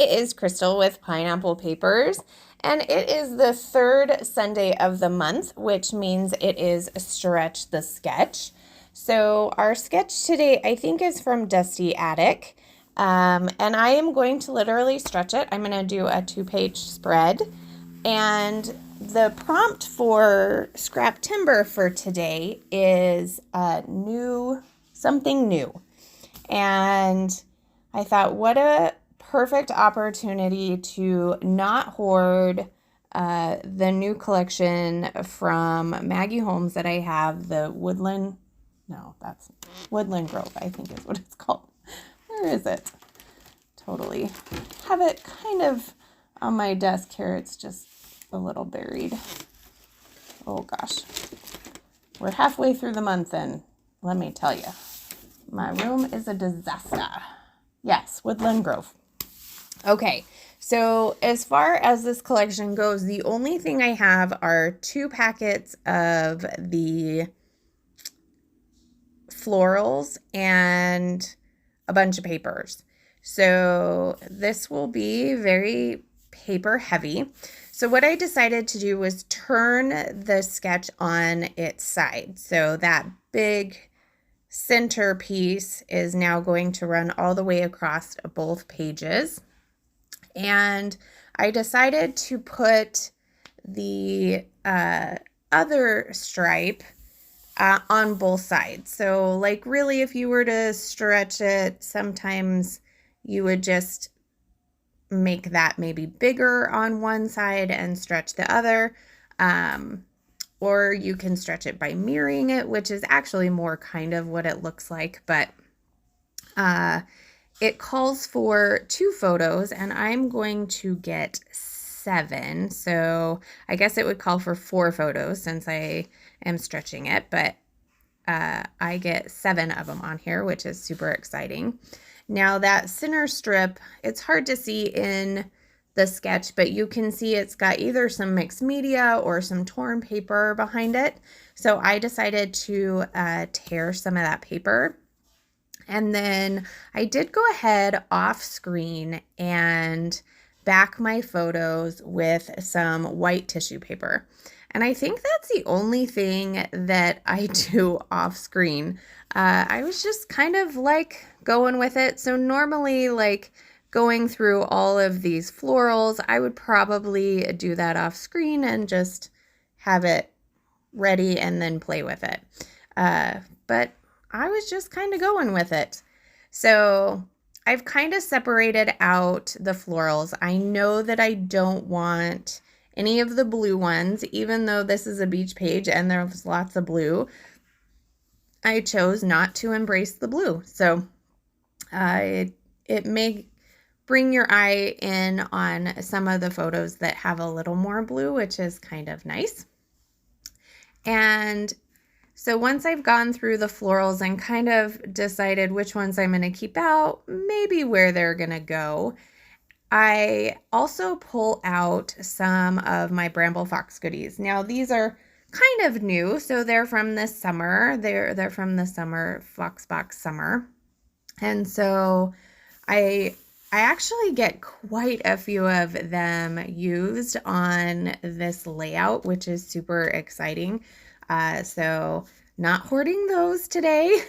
it is Crystal with Pineapple Papers, and it is the third Sunday of the month, which means it is Stretch the Sketch. So, our sketch today, I think, is from Dusty Attic, and I am going to literally stretch it. I'm going to do a 2-page spread, and the prompt for Scraptember for today is something new. And I thought, what a perfect opportunity to not hoard the new collection from Maggie Holmes that I have, the Woodland Grove, I think is what it's called. Where is it? Totally have it kind of on my desk here. It's just a little buried. Oh gosh. We're halfway through the month and let me tell you, my room is a disaster. Yes, Woodland Grove. Okay, so as far as this collection goes, the only thing I have are 2 packets of the florals and a bunch of papers. So this will be very paper heavy. So what I decided to do was turn the sketch on its side. So that big center piece is now going to run all the way across both pages. And I decided to put the other stripe on both sides. So like really, if you were to stretch it, sometimes you would just make that maybe bigger on one side and stretch the other. Or you can stretch it by mirroring it, which is actually more kind of what it looks like. But it calls for 2 photos, and I'm going to get 7. So I guess it would call for 4 photos since I am stretching it. But I get 7 of them on here, which is super exciting. Now that center strip, it's hard to see in the sketch, but you can see it's got either some mixed media or some torn paper behind it. So I decided to tear some of that paper. And then I did go ahead off screen and back my photos with some white tissue paper. And I think that's the only thing that I do off screen. I was just kind of like going with it. So normally, like going through all of these florals, I would probably do that off screen and just have it ready and then play with it. But I was just kind of going with it. So I've kind of separated out the florals. I know that I don't want any of the blue ones, even though this is a beach page and there's lots of blue. I chose not to embrace the blue. So it may bring your eye in on some of the photos that have a little more blue, which is kind of nice. And so once I've gone through the florals and kind of decided which ones I'm going to keep out, maybe where they're going to go, I also pull out some of my Bramble Fox goodies. Now these are kind of new, so they're from this summer. They're from the summer Fox Box summer. And so I actually get quite a few of them used on this layout, which is super exciting. So not hoarding those today.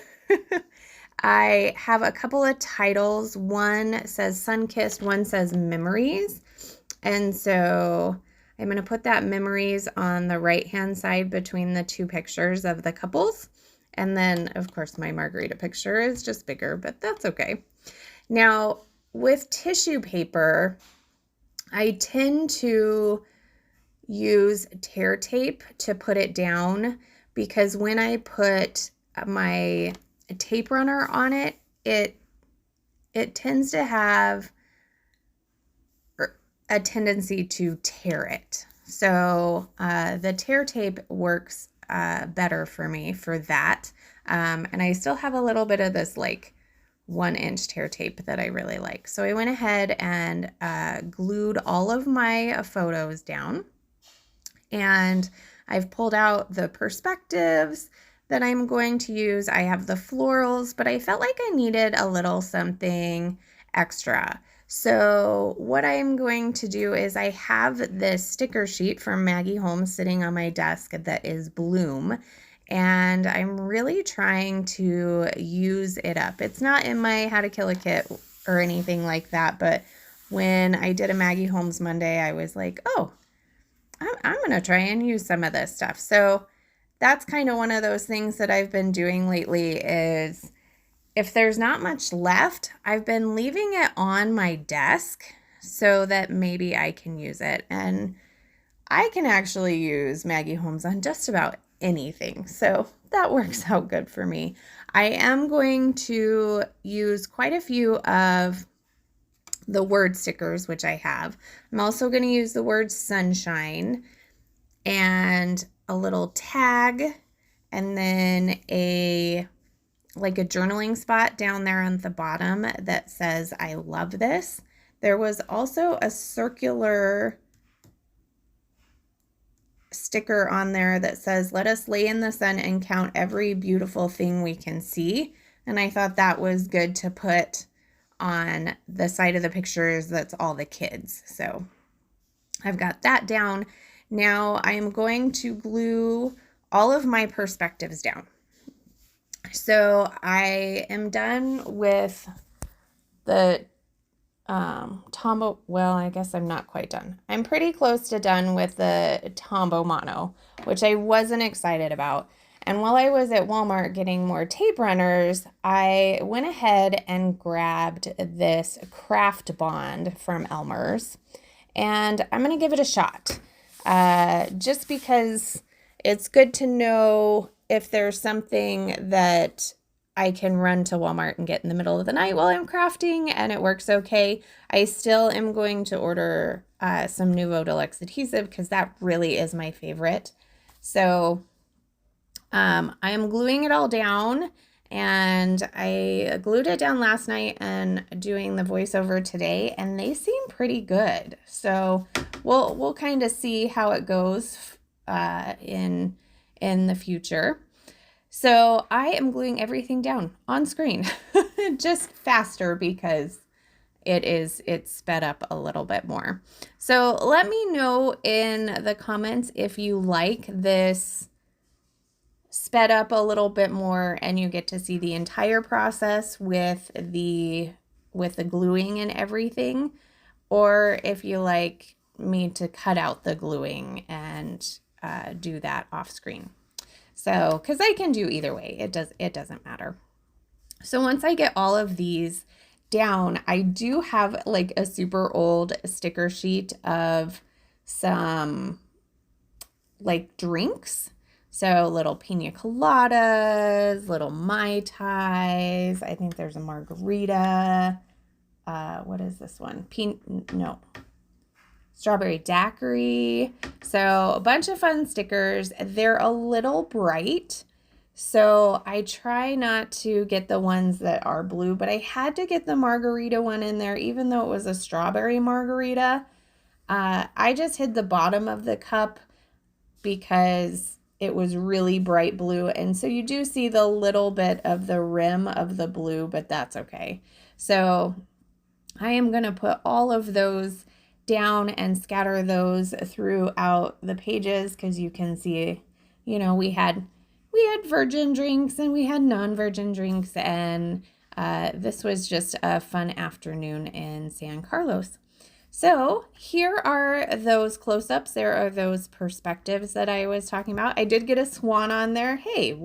I have a couple of titles. One says Sunkissed, one says Memories. And so I'm going to put that Memories on the right-hand side between the 2 pictures of the couples. And then, of course, my margarita picture is just bigger, but that's okay. Now, with tissue paper, I tend to use tear tape to put it down because when I put my tape runner on it, it tends to have a tendency to tear it. So the tear tape works better for me for that. And I still have a little bit of this like 1-inch tear tape that I really like. So I went ahead and glued all of my photos down, and I've pulled out the perspectives that I'm going to use. I have the florals, but I felt like I needed a little something extra. So what I'm going to do is I have this sticker sheet from Maggie Holmes sitting on my desk that is Bloom, and I'm really trying to use it up. It's not in my How to Kill a Kit or anything like that, but when I did a Maggie Holmes Monday, I was like, oh, I'm going to try and use some of this stuff. So that's kind of one of those things that I've been doing lately is if there's not much left, I've been leaving it on my desk so that maybe I can use it. And I can actually use Maggie Holmes on just about anything. So that works out good for me. I am going to use quite a few of the word stickers, which I have. I'm also going to use the word sunshine and a little tag and then a journaling spot down there on the bottom that says, I love this. There was also a circular sticker on there that says, let us lay in the sun and count every beautiful thing we can see. And I thought that was good to put on the side of the pictures that's all the kids. So I've got that down. Now I am going to glue all of my perspectives down. So I am done with the Tombow. Well, I guess I'm not quite done. I'm pretty close to done with the Tombow Mono, which I wasn't excited about. And while I was at Walmart getting more tape runners, I went ahead and grabbed this Craft Bond from Elmer's. And I'm going to give it a shot. Just because it's good to know if there's something that I can run to Walmart and get in the middle of the night while I'm crafting and it works okay. I still am going to order some Nouveau Deluxe adhesive because that really is my favorite. So I am gluing it all down, and I glued it down last night and doing the voiceover today, and they seem pretty good. So we'll kind of see how it goes in the future. So I am gluing everything down on screen, just faster because it's sped up a little bit more. So let me know in the comments if you like this sped up a little bit more and you get to see the entire process with the gluing and everything, or if you like me to cut out the gluing and do that off screen. So, because I can do either way, it doesn't matter. So once I get all of these down, I do have like a super old sticker sheet of some like drinks. So little pina coladas, little Mai Tais. I think there's a margarita. What is this one? Strawberry daiquiri. So a bunch of fun stickers. They're a little bright, so I try not to get the ones that are blue, but I had to get the margarita one in there, even though it was a strawberry margarita. I just hid the bottom of the cup because it was really bright blue, and so you do see the little bit of the rim of the blue, but that's okay. So I am going to put all of those down and scatter those throughout the pages because you can see, we had virgin drinks and we had non-virgin drinks, and this was just a fun afternoon in San Carlos. So here are those close-ups. There are those perspectives that I was talking about. I did get a swan on there. Hey,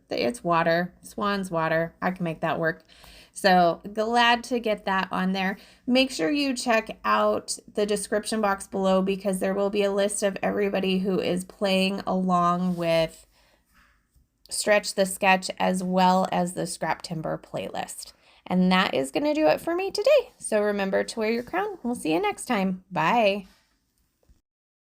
it's water. Swan's water. I can make that work. So glad to get that on there. Make sure you check out the description box below because there will be a list of everybody who is playing along with Stretch the Sketch as well as the Scraptember playlist. And that is going to do it for me today. So remember to wear your crown. We'll see you next time. Bye.